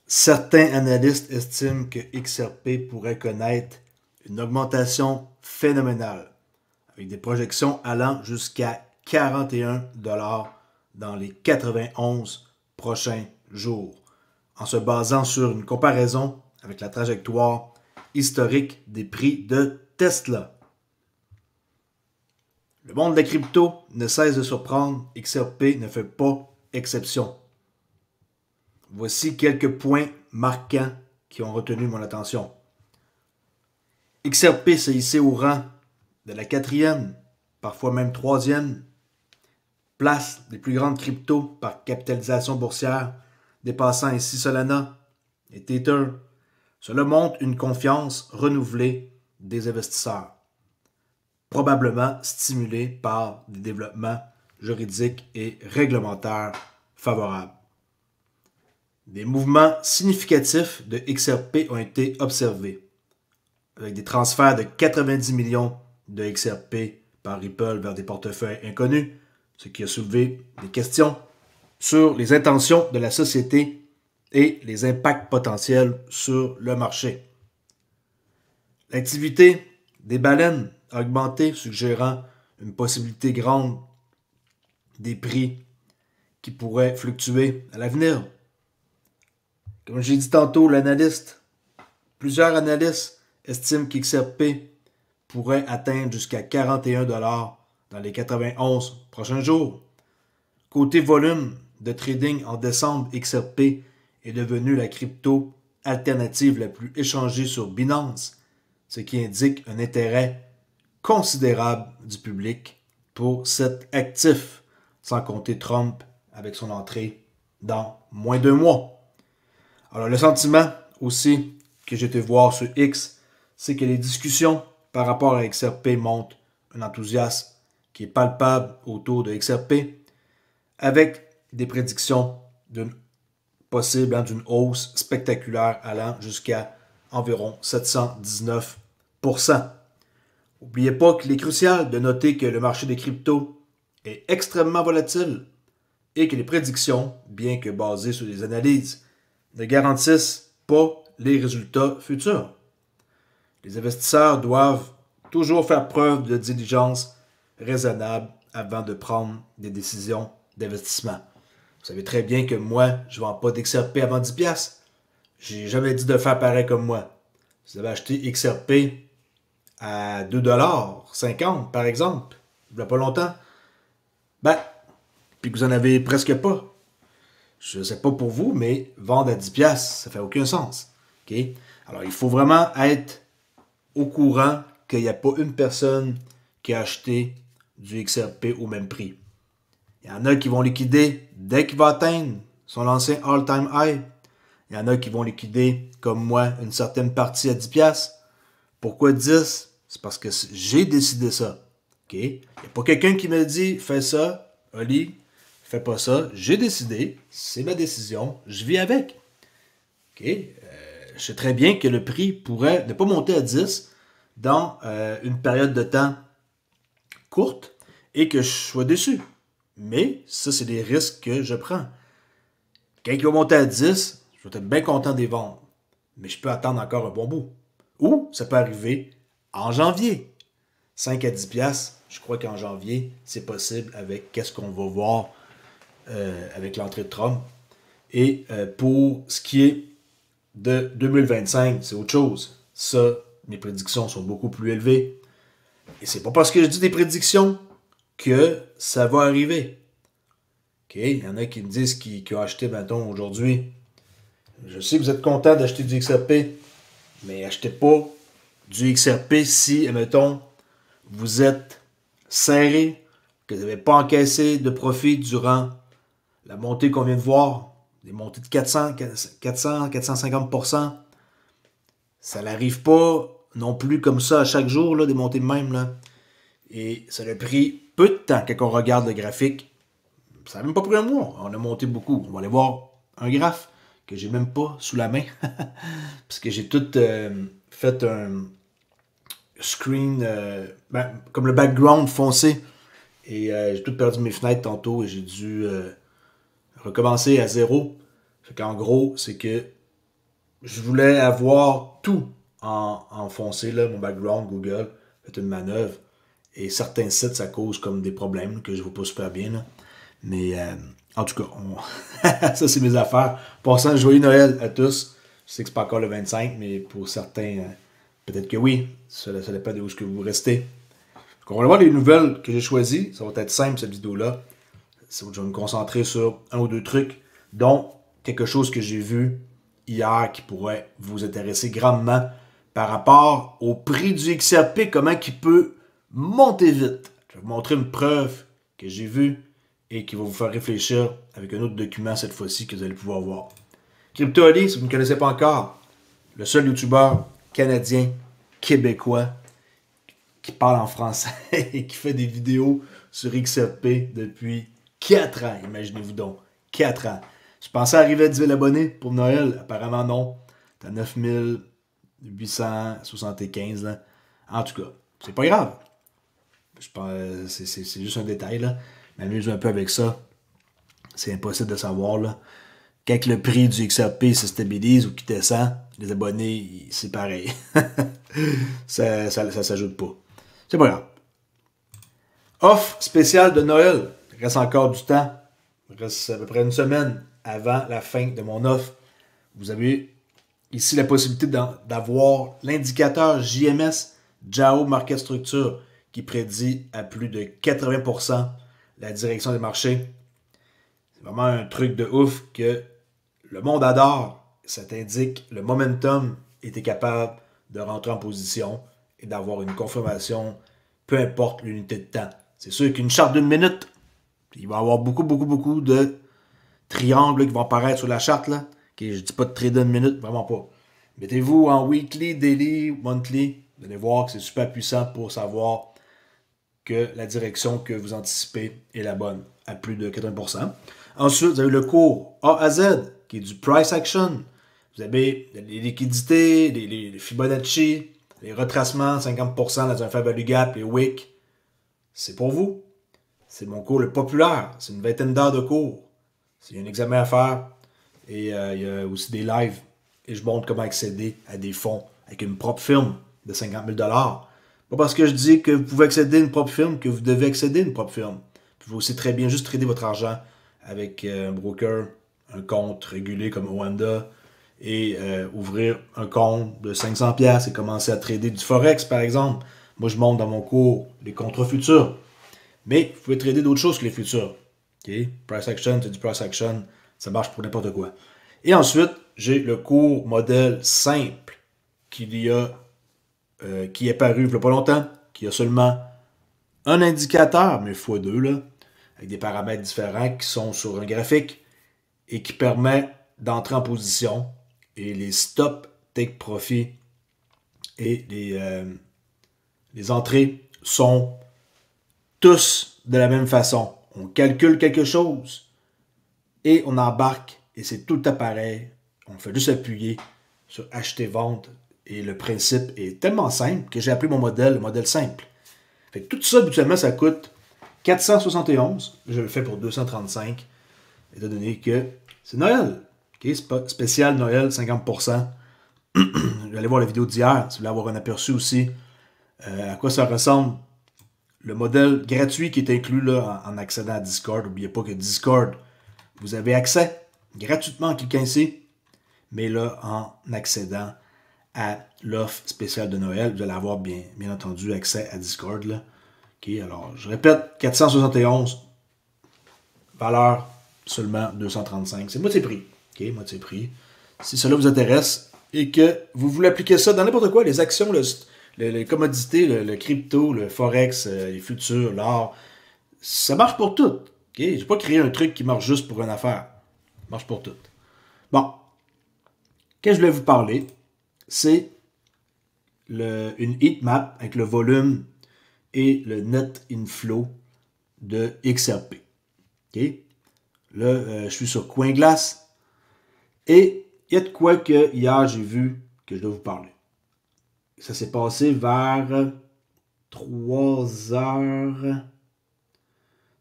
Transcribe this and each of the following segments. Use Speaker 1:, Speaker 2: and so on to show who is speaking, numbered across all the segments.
Speaker 1: Certains analystes estiment que XRP pourrait connaître une augmentation phénoménale, avec des projections allant jusqu'à 41 $ dans les 91 prochains jours, en se basant sur une comparaison avec la trajectoire historique des prix de Tesla. Le monde de la crypto ne cesse de surprendre, XRP ne fait pas exception. Voici quelques points marquants qui ont retenu mon attention. XRP s'est hissé au rang de la 4e, parfois même 3e place des plus grandes cryptos par capitalisation boursière, dépassant ainsi Solana et Tether. Cela montre une confiance renouvelée des investisseurs, probablement stimulée par des développements juridiques et réglementaires favorables. Des mouvements significatifs de XRP ont été observés, avec des transferts de 90 millions de XRP par Ripple vers des portefeuilles inconnus, ce qui a soulevé des questions sur les intentions de la société et les impacts potentiels sur le marché. L'activité des baleines a augmenté, suggérant une possibilité grande des prix qui pourraient fluctuer à l'avenir. Comme j'ai dit tantôt, plusieurs analystes estiment qu'XRP pourrait atteindre jusqu'à 41 $ dans les 91 prochains jours. Côté volume de trading en décembre, XRP est devenu la crypto alternative la plus échangée sur Binance, ce qui indique un intérêt considérable du public pour cet actif, sans compter Trump avec son entrée dans moins d'1 mois. Alors le sentiment aussi que j'ai été voir sur X, c'est que les discussions par rapport à XRP montrent un enthousiasme qui est palpable autour de XRP, avec des prédictions d'une hausse spectaculaire allant jusqu'à environ 719%. N'oubliez pas qu'il est crucial de noter que le marché des cryptos est extrêmement volatile et que les prédictions, bien que basées sur des analyses, ne garantissent pas les résultats futurs. Les investisseurs doivent toujours faire preuve de diligence raisonnable avant de prendre des décisions d'investissement. Vous savez très bien que moi, je ne vends pas d'XRP avant 10$. Je n'ai jamais dit de faire pareil comme moi. Vous avez acheté XRP à 2,50$ par exemple, il n'y a pas longtemps, puis que vous n'en avez presque pas. Je ne sais pas pour vous, mais vendre à 10$, ça fait aucun sens. Okay? Alors, il faut vraiment être au courant qu'il n'y a pas une personne qui a acheté du XRP au même prix. Il y en a qui vont liquider dès qu'il va atteindre son ancien all-time high. Il y en a qui vont liquider, comme moi, une certaine partie à 10$. Pourquoi 10$? C'est parce que j'ai décidé ça. Okay? Il n'y a pas quelqu'un qui me dit « Fais ça, Oli, fais pas ça. » J'ai décidé, c'est ma décision, je vis avec. Okay? Je sais très bien que le prix pourrait ne pas monter à 10 dans une période de temps courte et que je sois déçu. Mais ça, c'est des risques que je prends. Quand il va monter à 10, je vais être bien content de les vendre. Mais je peux attendre encore un bon bout. Ou ça peut arriver en janvier. 5 à 10$, je crois qu'en janvier, c'est possible avec qu'est-ce qu'on va voir avec l'entrée de Trump. Et pour ce qui est de 2025, c'est autre chose. Ça, mes prédictions sont beaucoup plus élevées. Et c'est pas parce que je dis des prédictions que ça va arriver. OK? Il y en a qui me disent qui ont acheté, mettons, aujourd'hui. Je sais que vous êtes content d'acheter du XRP, mais achetez pas du XRP si, mettons, vous êtes serré, que vous n'avez pas encaissé de profit durant la montée qu'on vient de voir, des montées de 450%. Ça n'arrive pas non plus comme ça à chaque jour, là, des montées de même. Là. Et ça a pris peu de temps quand on regarde le graphique. Ça n'a même pas pris un mois. On a monté beaucoup. On va aller voir un graphe que j'ai même pas sous la main. Parce que j'ai tout fait un screen, comme le background foncé. Et j'ai tout perdu mes fenêtres tantôt et j'ai dû recommencer à zéro. Fait qu'en gros, c'est que je voulais avoir tout en foncé, là, mon background, Google, fait une manœuvre. Et certains sites, ça cause comme des problèmes que je ne vois pas super bien. Là. Mais en tout cas, ça c'est mes affaires. Passant, joyeux Noël à tous. Je sais que c'est pas encore le 25, mais pour certains, peut-être que oui. Ça dépend de où est-ce que vous restez. Donc, on va voir les nouvelles que j'ai choisies. Ça va être simple cette vidéo-là. Je vais me concentrer sur un ou deux trucs, dont quelque chose que j'ai vu hier qui pourrait vous intéresser grandement par rapport au prix du XRP, comment il peut monter vite. Je vais vous montrer une preuve que j'ai vue et qui va vous faire réfléchir avec un autre document cette fois-ci que vous allez pouvoir voir. Crypto Ali, si vous ne me connaissez pas encore, le seul youtubeur canadien, québécois, qui parle en français et qui fait des vidéos sur XRP depuis 4 ans, imaginez-vous donc. 4 ans. Je pensais arriver à 10 000 abonnés pour Noël. Apparemment, non. T'as 9 875. Là. En tout cas, c'est pas grave. C'est juste un détail. Là. M'amuse un peu avec ça. C'est impossible de savoir. Là. Quand le prix du XRP se stabilise ou qu'il descend, les abonnés, c'est pareil. ça s'ajoute pas. C'est pas grave. Offre spéciale de Noël. Il reste encore du temps. Il reste à peu près une semaine avant la fin de mon offre. Vous avez ici la possibilité d'avoir l'indicateur JMS, JAO Market Structure, qui prédit à plus de 80% la direction des marchés. C'est vraiment un truc de ouf que le monde adore. Ça t'indique le momentum et tu es capable de rentrer en position et d'avoir une confirmation, peu importe l'unité de temps. C'est sûr qu'une charte d'une minute, il va y avoir beaucoup de triangles qui vont apparaître sur la charte. Là. Okay, je ne dis pas de trader une minute, vraiment pas. Mettez-vous en weekly, daily, monthly. Vous allez voir que c'est super puissant pour savoir que la direction que vous anticipez est la bonne, à plus de 80%. Ensuite, vous avez le cours A à Z, qui est du price action. Vous avez les liquidités, les Fibonacci, les retracements, 50% dans un fair value gap, les wick. C'est pour vous. C'est mon cours le populaire. C'est une vingtaine d'heures de cours. Il y a un examen à faire. Et il y a aussi des lives. Et je montre comment accéder à des fonds avec une propre firme de 50 000 $. Pas parce que je dis que vous pouvez accéder à une propre firme que vous devez accéder à une propre firme. Vous pouvez aussi très bien juste trader votre argent avec un broker, un compte régulé comme Oanda et ouvrir un compte de 500$ et commencer à trader du Forex, par exemple. Moi, je montre dans mon cours les contrats futurs. Mais vous pouvez trader d'autres choses que les futurs. Okay? Price action, c'est du price action. Ça marche pour n'importe quoi. Et ensuite, j'ai le cours modèle simple qui est paru il n'y a pas longtemps, qui a seulement un indicateur, mais x2, là, avec des paramètres différents qui sont sur un graphique et qui permet d'entrer en position. Et les stop, take profit et les entrées sont tous de la même façon. On calcule quelque chose et on embarque et c'est tout le temps pareil. On fait juste appuyer sur acheter-vente et le principe est tellement simple que j'ai appelé mon modèle le modèle simple. Fait que tout ça, habituellement, ça coûte 471. Je le fais pour 235. Étant donné que c'est Noël. Okay? Spécial Noël, 50%. Vous allez voir la vidéo d'hier si vous voulez avoir un aperçu aussi à quoi ça ressemble. Le modèle gratuit qui est inclus là, en accédant à Discord. N'oubliez pas que Discord, vous avez accès gratuitement en cliquant ici, mais là, en accédant à l'offre spéciale de Noël, vous allez avoir bien entendu accès à Discord. Là. Okay, alors, je répète, 471, valeur seulement 235. C'est moitié prix. Okay, moitié prix. Si cela vous intéresse et que vous voulez appliquer ça dans n'importe quoi, les actions, les commodités, le crypto, le forex, les futurs, l'or, ça marche pour tout. Okay? Je n'ai pas créé un truc qui marche juste pour une affaire. Ça marche pour tout. Bon. Ce que je voulais vous parler, c'est une heatmap avec le volume et le net inflow de XRP. Okay? Là, je suis sur CoinGlass et il y a de quoi que hier j'ai vu que je dois vous parler. Ça s'est passé vers 3 heures,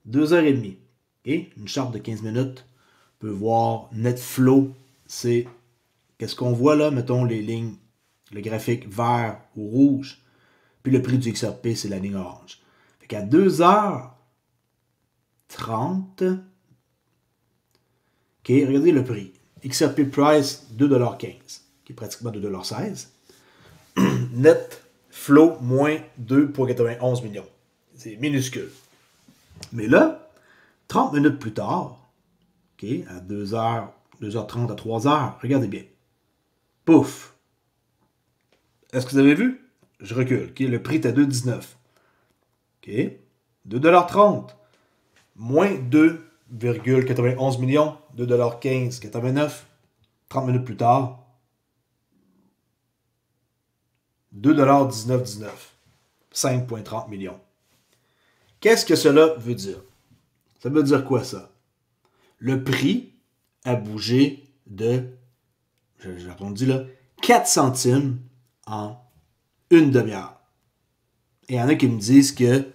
Speaker 1: 2h30. Okay? Une charte de 15 minutes. On peut voir net flow, c'est Qu'est-ce qu'on voit là? Mettons les lignes, le graphique vert ou rouge. Puis le prix du XRP, c'est la ligne orange. Fait qu'à 2h30, OK, regardez le prix. XRP price, 2,15$, qui est pratiquement 2,16$. Net flow, moins 2,91 millions. C'est minuscule. Mais là, 30 minutes plus tard, OK, à 2h, 2h30, à 3h, regardez bien. Pouf! Est-ce que vous avez vu? Je recule. OK, le prix est à 2,19$. OK, 2,30$. Moins 2,91 millions. 2,15$, 30 minutes plus tard. 2,19$. 5,30 millions. Qu'est-ce que cela veut dire? Ça veut dire quoi ça? Le prix a bougé de, j'arrondis là, 4 centimes en une demi-heure. Et il y en a qui me disent que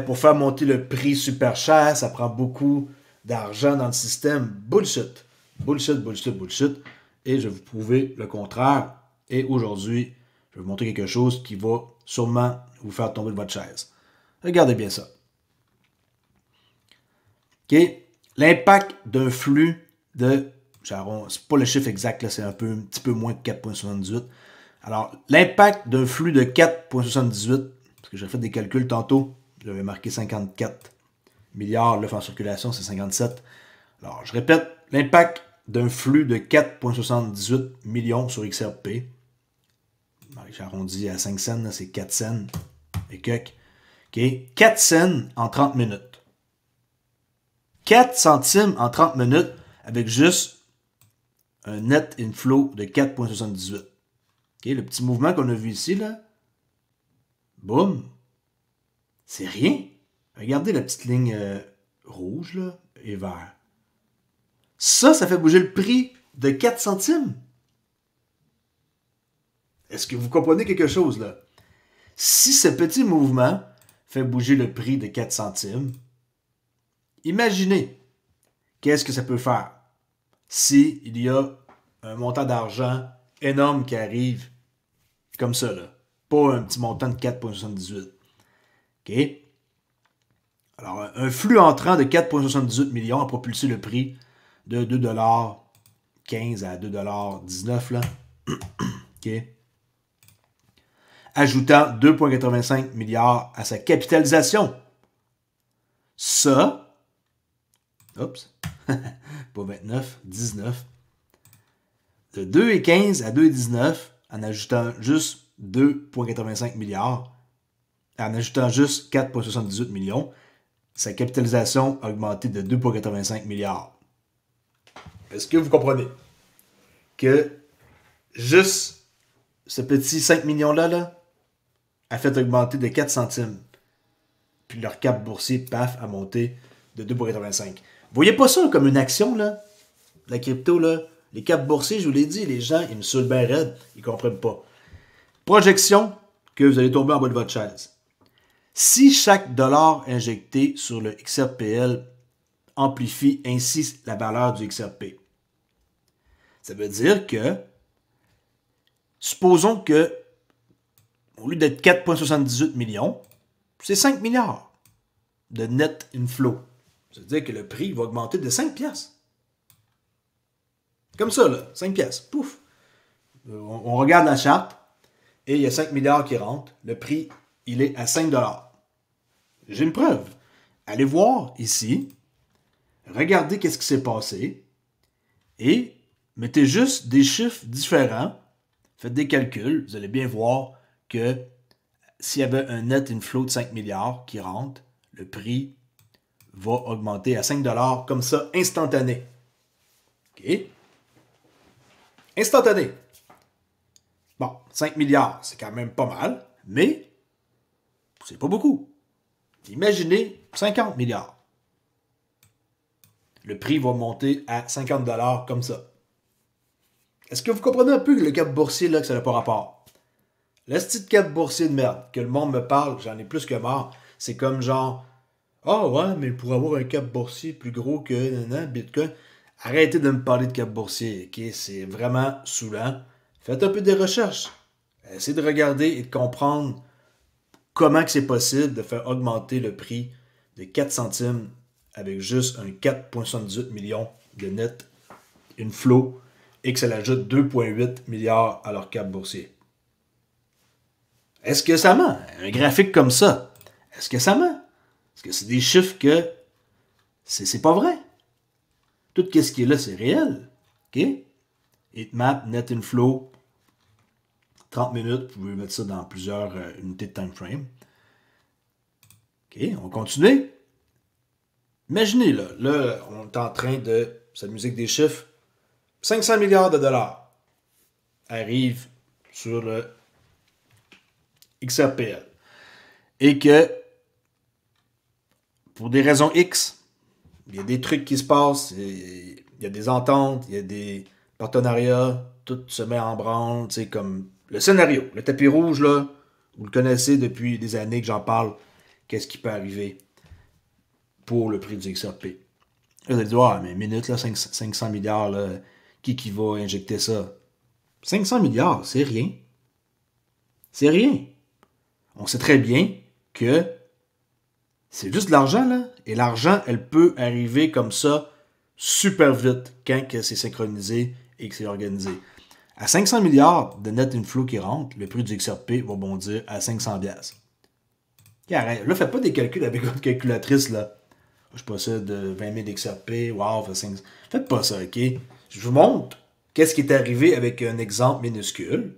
Speaker 1: pour faire monter le prix super cher, ça prend beaucoup d'argent dans le système. Bullshit. Bullshit, bullshit, bullshit. Et je vais vous prouver le contraire. Et aujourd'hui, je vais vous montrer quelque chose qui va sûrement vous faire tomber de votre chaise. Regardez bien ça. OK? L'impact d'un flux de... C'est pas le chiffre exact, là, c'est un petit peu moins que 4,78. Alors, l'impact d'un flux de 4,78, parce que j'ai fait des calculs tantôt, j'avais marqué 54 milliards, l'œuf en circulation, c'est 57. Alors, je répète, l'impact d'un flux de 4,78 millions sur XRP, j'ai arrondi à 5 cents, c'est 4 cents et quelques. Okay. 4 cents en 30 minutes. 4 centimes en 30 minutes avec juste un net inflow de 4,78. Okay. Le petit mouvement qu'on a vu ici, là, boum, c'est rien. Regardez la petite ligne rouge là, et vert. Ça fait bouger le prix de 4 centimes. Est-ce que vous comprenez quelque chose là? Si ce petit mouvement fait bouger le prix de 4 centimes, imaginez qu'est-ce que ça peut faire s'il y a un montant d'argent énorme qui arrive comme ça, là. Pas un petit montant de 4,78. OK? Alors, un flux entrant de 4,78 millions a propulsé le prix de 2,15$ à 2,19$. Là. OK? Ajoutant 2,85 milliards à sa capitalisation. Ça, oups, pas 29, 19. De 2,15 à 2,19 en ajoutant juste 2,85 milliards, en ajoutant juste 4,78 millions, sa capitalisation a augmenté de 2,85 milliards. Est-ce que vous comprenez que juste ce petit 5 millions-là là, a fait augmenter de 4 centimes. Puis leur cap boursier, paf, a monté de 2,85. Vous voyez pas ça comme une action, là? La crypto, là? Les caps boursiers, je vous l'ai dit, les gens, ils me saoulent bien raide. Ils comprennent pas. Projection que vous allez tomber en bas de votre chaise. Si chaque dollar injecté sur le XRPL amplifie ainsi la valeur du XRP, ça veut dire que, supposons que, au lieu d'être 4,78 millions, c'est 5 milliards de net inflow. Ça veut dire que le prix va augmenter de 5 piastres. Comme ça, là, 5 piastres. Pouf. On regarde la charte et il y a 5 milliards qui rentrent. Le prix, il est à 5 $. J'ai une preuve. Allez voir ici. Regardez qu'est-ce qui s'est passé. Et mettez juste des chiffres différents. Faites des calculs. Vous allez bien voir que s'il y avait un net inflow de 5 milliards qui rentre, le prix va augmenter à 5 $ comme ça, instantané. OK? Instantané. Bon, 5 milliards, c'est quand même pas mal, mais c'est pas beaucoup. Imaginez 50 milliards. Le prix va monter à 50 $ comme ça. Est-ce que vous comprenez un peu le cap boursier, là, que ça n'a pas rapport? Le style de cap boursier de merde, que le monde me parle, j'en ai plus que marre. C'est comme genre, ah ouais, mais pour avoir un cap boursier plus gros que Bitcoin, Arrêtez de me parler de cap boursier, ok? C'est vraiment saoulant. Faites un peu des recherches. Essayez de regarder et de comprendre comment que c'est possible de faire augmenter le prix de 4 centimes avec juste un 4,78 millions de net inflow et que ça ajoute 2,8 milliards à leur cap boursier. Est-ce que ça ment? Un graphique comme ça, est-ce que ça ment? Est-ce que c'est des chiffres que c'est pas vrai? Tout ce qui est là, c'est réel. OK? Heatmap, net inflow, 30 minutes, vous pouvez mettre ça dans plusieurs unités de time frame. OK, on va continuer. Imaginez, là, on est en train de s'amuser avec des chiffres. 500 milliards de dollars arrivent sur le XRPL. Et que, pour des raisons X, il y a des trucs qui se passent, il y a des ententes, il y a des partenariats, tout se met en branle, tu sais, comme le scénario, le tapis rouge, là, vous le connaissez depuis des années que j'en parle, qu'est-ce qui peut arriver pour le prix du XRP. Là, vous allez dire, ah, mais minute, là, 500 milliards, là, qui va injecter ça? 500 milliards, c'est rien. C'est rien. On sait très bien que c'est juste de l'argent, là. Et l'argent, elle peut arriver comme ça super vite quand c'est synchronisé et que c'est organisé. À 500 milliards de net inflow qui rentre, le prix du XRP va bondir à 500 piastres. Arrête. Là, faites pas des calculs avec votre calculatrice, là. Je possède 20 000 XRP, wow, fait 500. Faites pas ça, OK? Je vous montre qu'est-ce qui est arrivé avec un exemple minuscule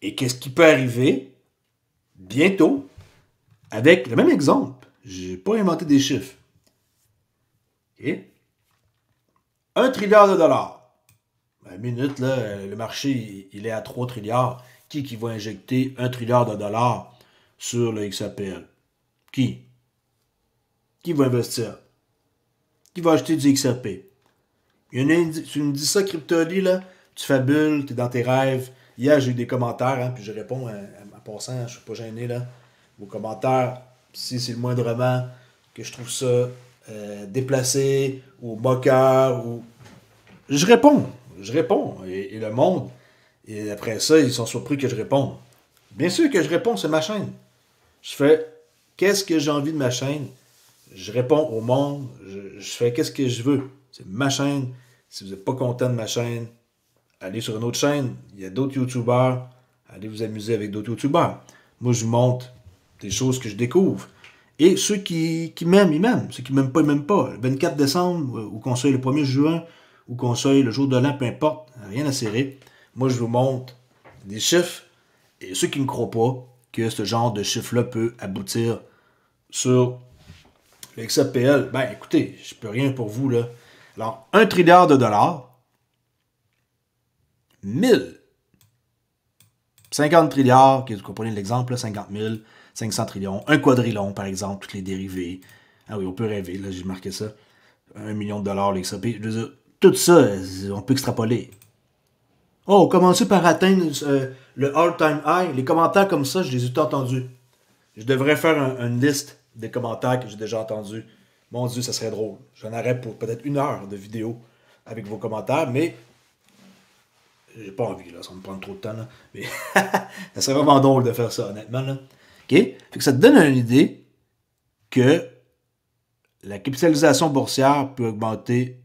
Speaker 1: et qu'est-ce qui peut arriver bientôt avec le même exemple. J'ai pas inventé des chiffres. OK? 1 trilliard de dollars. À une minute, là, le marché, il est à 3 trilliards. Qui va injecter 1 trilliard de dollars sur le XRPL? Qui? Qui va investir? Qui va acheter du XRP? Tu me dis ça, Cryptoli, là, tu fabules, t'es dans tes rêves. Hier, j'ai eu des commentaires, hein, puis je réponds en passant, je suis pas gêné, là. Vos commentaires, si c'est le moindrement que je trouve ça déplacé, ou moqueur, ou... Je réponds. Et le monde, et après ça, ils sont surpris que je réponde. Bien sûr que je réponds, c'est ma chaîne. Je fais, qu'est-ce que j'ai envie de ma chaîne? Je réponds au monde, je fais qu'est-ce que je veux. C'est ma chaîne. Si vous n'êtes pas content de ma chaîne, allez sur une autre chaîne. Il y a d'autres YouTubers. Allez vous amuser avec d'autres YouTubers. Moi, je vous montre des choses que je découvre. Et ceux qui m'aiment, ils m'aiment. Ceux qui m'aiment pas, ils m'aiment pas. Le 24 décembre, ou qu'on soit le 1er juin, ou qu'on soit le jour de l'an, peu importe. Rien à serrer. Moi, je vous montre des chiffres. Et ceux qui ne croient pas que ce genre de chiffre-là peut aboutir sur le XRPL, ben écoutez, je peux rien pour vous, là. Alors, 1 trilliard de dollars, 1000, 50 trilliards, vous comprenez l'exemple, 50 000, 500 trillions, un quadrillon, par exemple, toutes les dérivées. Ah oui, on peut rêver, là, j'ai marqué ça. 1 million de dollars, le XRP. Je veux dire, tout ça, on peut extrapoler. Oh, commencez par atteindre le all-time high. Les commentaires comme ça, je les ai tous entendus. Je devrais faire une liste des commentaires que j'ai déjà entendus. Mon Dieu, ça serait drôle. J'en aurais pour peut-être 1 heure de vidéo avec vos commentaires, mais j'ai pas envie, là. Ça va me prendre trop de temps, là. Mais ça serait vraiment drôle de faire ça, honnêtement, là. OK? Fait que ça te donne une idée que la capitalisation boursière peut augmenter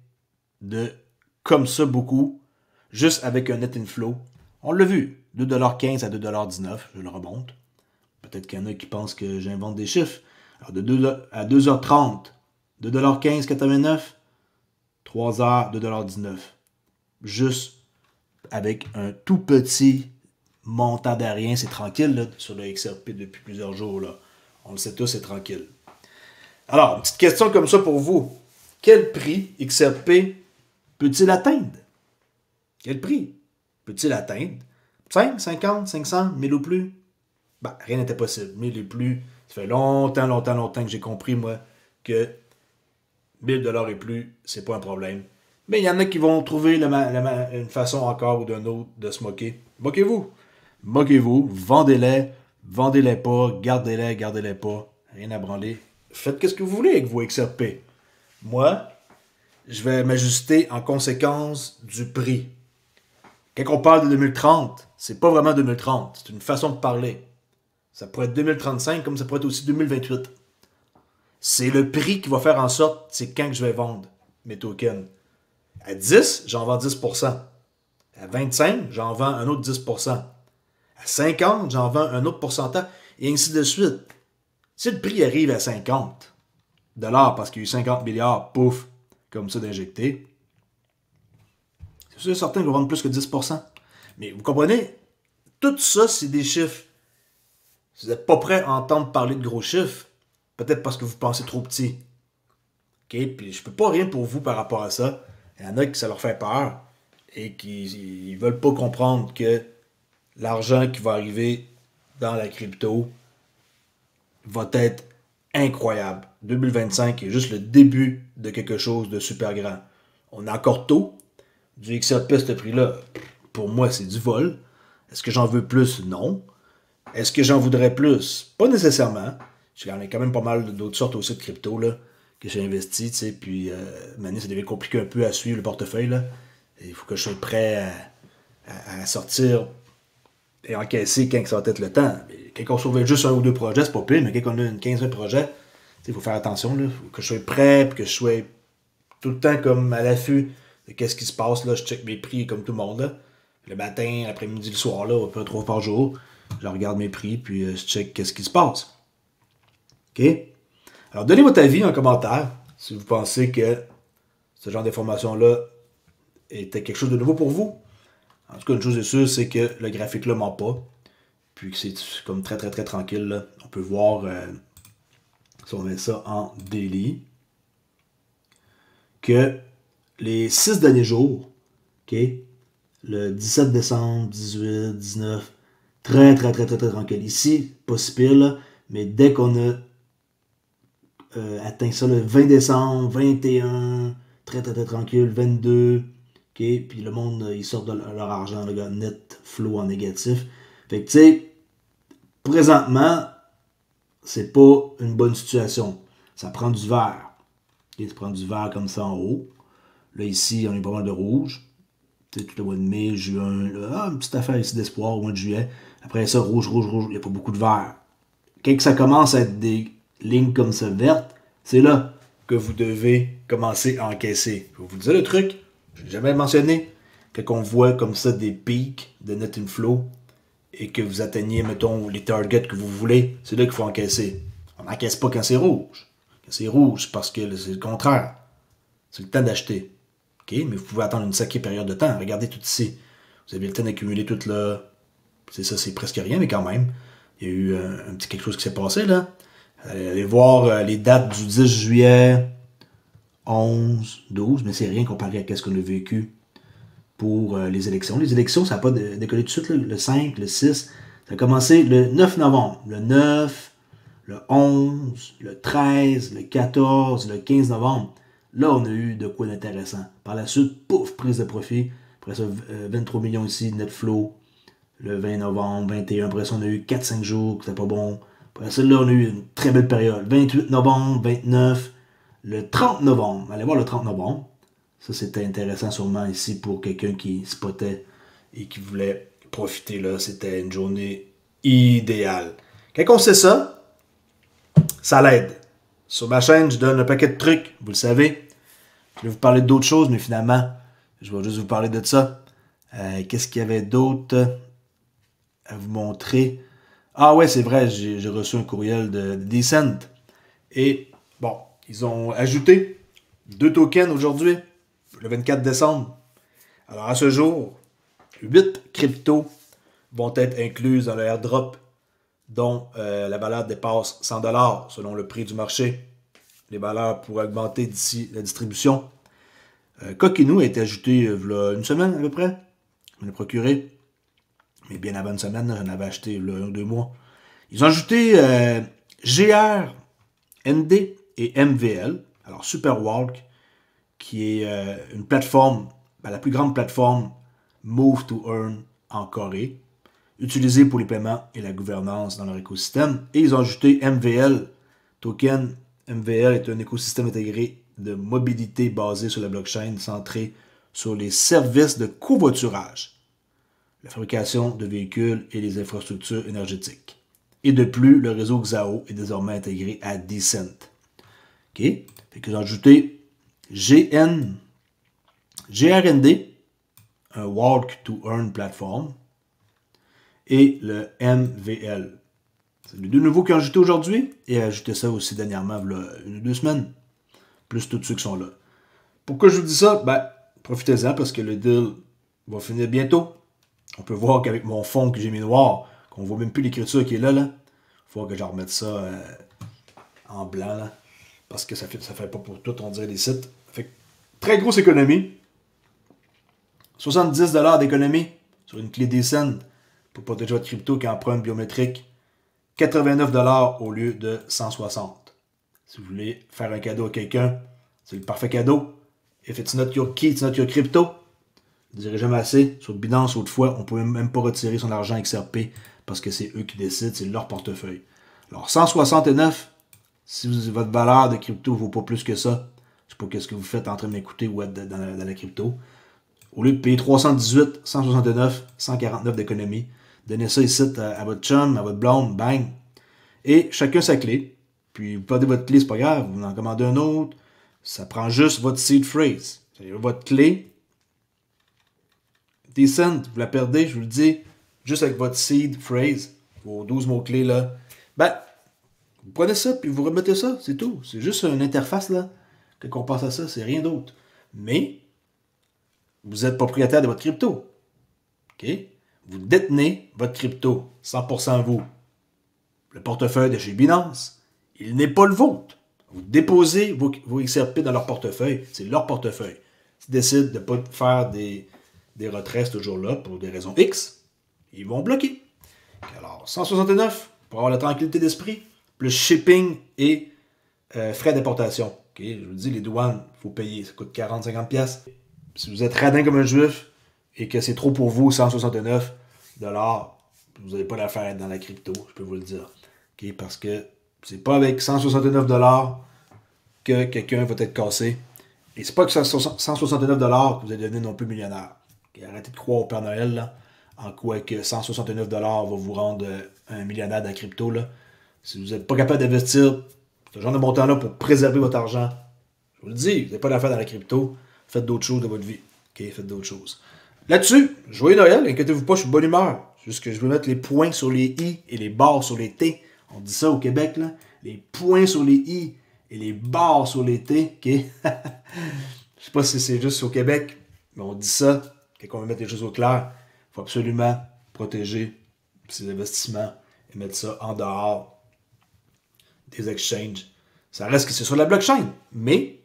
Speaker 1: de comme ça beaucoup, juste avec un net inflow. On l'a vu, 2,15$ à 2,19$, je le remonte. Peut-être qu'il y en a qui pensent que j'invente des chiffres. Alors, de 2 à 2h30, 2,15$, 3h, 2,19$. Juste avec un tout petit montant d'aérien, c'est tranquille là, sur le XRP depuis plusieurs jours. Là. On le sait tous, c'est tranquille. Alors, une petite question comme ça pour vous. Quel prix XRP peut-il atteindre? Quel prix peut-il atteindre? 5, 50, 500, 1000 ou plus? Ben, rien n'était possible. 1000 et plus, ça fait longtemps que j'ai compris, moi, que 1000$ et plus, c'est pas un problème. Mais il y en a qui vont trouver une façon encore ou d'une autre de se moquer. Moquez-vous. Moquez-vous. Vendez-les. Vendez-les pas. Gardez-les pas. Rien à branler. Faites ce que vous voulez avec vos XRP. Moi, je vais m'ajuster en conséquence du prix. Quand on parle de 2030, c'est pas vraiment 2030, c'est une façon de parler. Ça pourrait être 2035 comme ça pourrait être aussi 2028. C'est le prix qui va faire en sorte, c'est quand que je vais vendre mes tokens. À 10, j'en vends 10%. À 25, j'en vends un autre 10%. À 50, j'en vends un autre pourcentage. Et ainsi de suite. Si le prix arrive à 50 dollars parce qu'il y a eu 50 milliards, pouf, comme ça d'injecter, c'est sûr et certain qu'ils vont vendre plus que 10%. Mais vous comprenez, tout ça, c'est des chiffres. Si vous n'êtes pas prêt à entendre parler de gros chiffres, peut-être parce que vous pensez trop petit. OK? Puis je peux pas rien pour vous par rapport à ça. Il y en a qui ça leur fait peur et qui ne veulent pas comprendre que l'argent qui va arriver dans la crypto va être incroyable. 2025 est juste le début de quelque chose de super grand. On est encore tôt. Du XRP à ce prix-là, pour moi, c'est du vol. Est-ce que j'en veux plus? Non. Est-ce que j'en voudrais plus? Pas nécessairement. J'en ai quand même pas mal d'autres sortes aussi de crypto là, que j'ai investi, tu sais, puis maintenant, ça devient compliqué un peu à suivre le portefeuille. Là. Il faut que je sois prêt à sortir et encaisser quand ça va être le temps. Quand on surveille juste un ou deux projets, c'est pas pire, mais quand on a une quinzaine de projets, il faut faire attention. Il faut que je sois prêt, puis que je sois tout le temps comme à l'affût de qu'est-ce qui se passe. Là. Je check mes prix comme tout le monde. Là. Le matin, l'après-midi, le soir, là, à peu près 3 fois par jour. Je regarde mes prix, puis je check qu'est-ce qui se passe. OK? Alors, donnez votre avis en commentaire si vous pensez que ce genre d'information-là était quelque chose de nouveau pour vous. En tout cas, une chose est sûre, c'est que le graphique-là ment pas. Puis que c'est comme très, très, très tranquille. Là. On peut voir, si on met ça en daily, que les 6 derniers jours, OK, le 17 décembre, 18, 19, très, très, très, très, très tranquille. Ici, pas si pire, là, mais dès qu'on a atteint ça le 20 décembre, 21, très, très, très tranquille, 22, OK, puis le monde, ils sortent de leur argent, le gars, net flow en négatif. Fait que, tu sais, présentement, c'est pas une bonne situation. Ça prend du vert. Okay, ça prend du vert comme ça en haut. Là, ici, on a pas mal de rouge. Tu sais, tout le mois de mai, juin, là, une petite affaire ici d'espoir au mois de juillet. Après ça, rouge, rouge, rouge, il n'y a pas beaucoup de vert. Quand ça commence à être des lignes comme ça vertes, c'est là que vous devez commencer à encaisser. Je vais vous dire le truc, je n'ai jamais mentionné, quand on voit comme ça des pics de net inflow et que vous atteignez, mettons, les targets que vous voulez, c'est là qu'il faut encaisser. On n'encaisse pas quand c'est rouge. Quand c'est rouge, parce que c'est le contraire. C'est le temps d'acheter. OK? Mais vous pouvez attendre une sacrée période de temps. Regardez tout ici. Vous avez le temps d'accumuler tout là. C'est ça, c'est presque rien, mais quand même. Il y a eu un petit quelque chose qui s'est passé, là. Allez voir les dates du 10 juillet, 11, 12, mais c'est rien comparé à ce qu'on a vécu pour les élections. Les élections, ça n'a pas décollé tout de suite, là, le 5, le 6. Ça a commencé le 9 novembre. Le 9, le 11, le 13, le 14, le 15 novembre. Là, on a eu de quoi d'intéressant. Par la suite, pouf, prise de profit. Après ça, 23 millions ici, net flow. Le 20 novembre, 21. Après ça, on a eu 4-5 jours, c'était pas bon. Après ça, là, on a eu une très belle période. 28 novembre, 29, le 30 novembre. Allez voir le 30 novembre. Ça, c'était intéressant sûrement ici pour quelqu'un qui spottait et qui voulait profiter. Là, c'était une journée idéale. Quand on sait ça, ça l'aide. Sur ma chaîne, je donne un paquet de trucs, vous le savez. Je vais vous parler d'autres choses, mais finalement, je vais juste vous parler de ça. Qu'est-ce qu'il y avait d'autre à vous montrer? Ah ouais, c'est vrai, j'ai reçu un courriel de Decent. Et bon, ils ont ajouté 2 tokens aujourd'hui, le 24 décembre. Alors à ce jour, 8 cryptos vont être incluses dans le airdrop, dont la valeur dépasse 100$ selon le prix du marché. Les valeurs pourraient augmenter d'ici la distribution. Coquinou a été ajouté il y a une semaine à peu près. Je l'ai procuré. Mais bien avant une semaine, j'en avais acheté il y a 2 mois. Ils ont ajouté GR, ND et MVL. Alors Superwalk, qui est une plateforme, la plus grande plateforme Move to Earn en Corée, utilisée pour les paiements et la gouvernance dans leur écosystème. Et ils ont ajouté MVL, token MVL est un écosystème intégré de mobilité basée sur la blockchain centrée sur les services de covoiturage, la fabrication de véhicules et les infrastructures énergétiques. Et de plus, le réseau XAO est désormais intégré à Decent. OK? Fait que j'ai ajouté GRND, un Walk to Earn Platform, et le MVL. C'est les deux nouveaux qu'ils ont ajouté aujourd'hui, et ajouté ça aussi dernièrement, il y a 1 ou 2 semaines, plus tous ceux qui sont là. Pourquoi je vous dis ça? Ben, profitez-en parce que le deal va finir bientôt. On peut voir qu'avec mon fond que j'ai mis noir, qu'on voit même plus l'écriture qui est là, il faut que je remette ça en blanc, là, parce que ça fait pas pour tout, on dirait, les sites. Fait que, très grosse économie. 70$ d'économie sur une clé Decent pour protéger votre crypto qui emprunte biométrique. 89$ au lieu de 160$. Si vous voulez faire un cadeau à quelqu'un, c'est le parfait cadeau. If it's not your key, it's not your crypto. Vous ne direz jamais assez. Sur Binance, autrefois, on ne pouvait même pas retirer son argent XRP parce que c'est eux qui décident, c'est leur portefeuille. Alors, 169, si votre valeur de crypto ne vaut pas plus que ça, je ne sais pas ce que vous faites en train de m'écouter ou dans la crypto. Au lieu de payer 318, 169, 149 d'économie, donnez ça ici à votre chum, à votre blonde, bang. Et chacun sa clé. Puis vous perdez votre clé, c'est pas grave, vous en commandez un autre. Ça prend juste votre seed phrase. C'est-à-dire votre clé. Decent, vous la perdez, je vous le dis, juste avec votre seed phrase, vos 12 mots-clés là. Ben, vous prenez ça, puis vous remettez ça, c'est tout. C'est juste une interface là. Quand on pense à ça, c'est rien d'autre. Mais, vous êtes propriétaire de votre crypto. OK? Vous détenez votre crypto, 100% vous. Le portefeuille de chez Binance, il n'est pas le vôtre. Vous déposez vos XRP dans leur portefeuille, c'est leur portefeuille. S'ils décident de ne pas faire des retraits ce jour-là pour des raisons X, ils vont bloquer. Alors, 169 pour avoir la tranquillité d'esprit, plus shipping et frais d'importation. Okay? Je vous dis, les douanes, il faut payer, ça coûte 40-50$. Si vous êtes radin comme un juif, et que c'est trop pour vous, 169$, vous n'avez pas l'affaire dans la crypto, je peux vous le dire. Okay? Parce que c'est pas avec 169$ que quelqu'un va être cassé. Et c'est pas que 169$ que vous allez devenir non plus millionnaire. Okay? Arrêtez de croire au Père Noël, là, en quoi que 169$ va vous rendre un millionnaire dans la crypto. Là. Si vous n'êtes pas capable d'investir ce genre de montant-là pour préserver votre argent, je vous le dis, vous n'avez pas d'affaire dans la crypto, faites d'autres choses de votre vie. Okay? Faites d'autres choses. Là-dessus, joyeux Noël, inquiétez-vous pas, je suis de bonne humeur. Juste que je veux mettre les points sur les i et les barres sur les t. On dit ça au Québec, là. Les points sur les i et les barres sur les t. OK? Je sais pas si c'est juste au Québec, mais on dit ça. Quand on veut mettre les choses au clair, il faut absolument protéger ses investissements et mettre ça en dehors des exchanges. Ça reste que c'est sur la blockchain, mais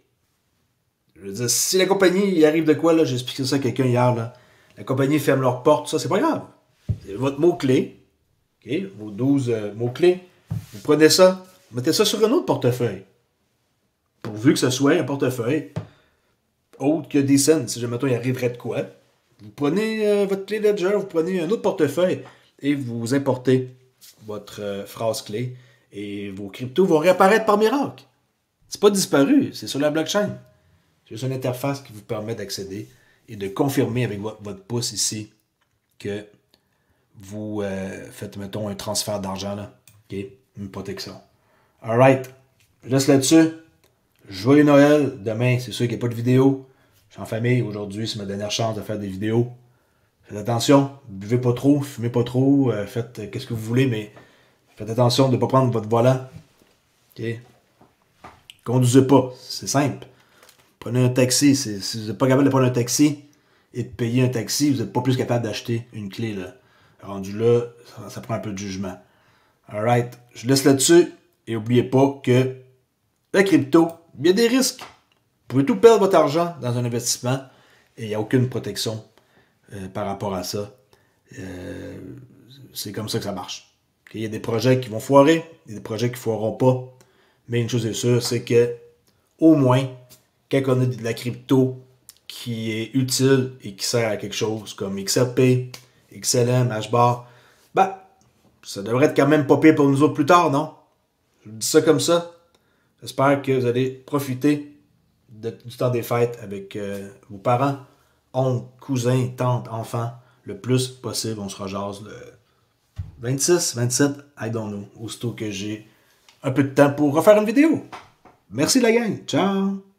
Speaker 1: je veux dire, si la compagnie y arrive de quoi, là, j'ai expliqué ça à quelqu'un hier, là, la compagnie ferme leurs portes, ça, c'est pas grave. C'est votre mot-clé, okay, vos 12 mots-clés. Vous prenez ça, mettez ça sur un autre portefeuille. Pourvu que ce soit un portefeuille autre que Decent, si jamais il arriverait de quoi. Vous prenez votre clé Ledger, vous prenez un autre portefeuille et vous importez votre phrase clé et vos cryptos vont réapparaître par miracle. C'est pas disparu, c'est sur la blockchain. C'est juste une interface qui vous permet d'accéder et de confirmer avec votre pouce ici que vous faites, mettons, un transfert d'argent, là. OK? Une protection. Alright. Je laisse là-dessus. Joyeux Noël. Demain, c'est sûr qu'il n'y a pas de vidéo. Je suis en famille. Aujourd'hui, c'est ma dernière chance de faire des vidéos. Faites attention. Buvez pas trop. Fumez pas trop. Faites qu'est-ce que vous voulez, mais faites attention de ne pas prendre votre volant. OK? Conduisez pas. C'est simple. Prenez un taxi. Si vous n'êtes pas capable de prendre un taxi et de payer un taxi, vous n'êtes pas plus capable d'acheter une clé, là. Rendu là, ça prend un peu de jugement. Alright, je laisse là-dessus. Et n'oubliez pas que la crypto, il y a des risques. Vous pouvez tout perdre votre argent dans un investissement et il n'y a aucune protection par rapport à ça. C'est comme ça que ça marche. Okay? Il y a des projets qui vont foirer, il y a des projets qui ne foireront pas. Mais une chose est sûre, c'est que au moins, quand on a de la crypto qui est utile et qui sert à quelque chose comme XRP, XLM, HBAR, ben, ça devrait être quand même pas pire pour nous autres plus tard, non? Je vous dis ça comme ça. J'espère que vous allez profiter du temps des fêtes avec vos parents, oncles, cousins, tantes, enfants, le plus possible. On se rejase le 26, 27, I don't know, aussitôt que j'ai un peu de temps pour refaire une vidéo. Merci la gang, ciao!